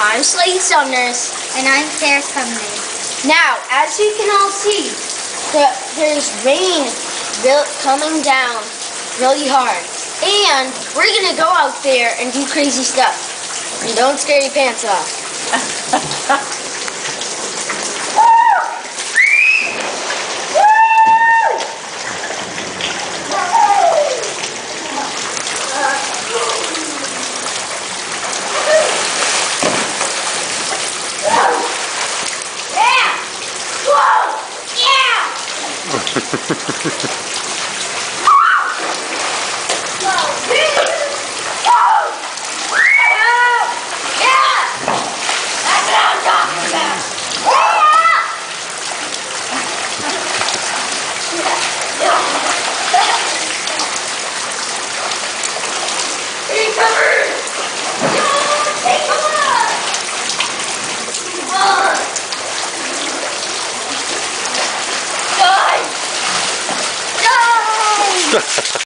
I'm Slade Sara. And I'm Sara Sumner. Now, as you can all see, there's rain coming down really hard. And we're going to go out there and do crazy stuff. And don't scare your pants off.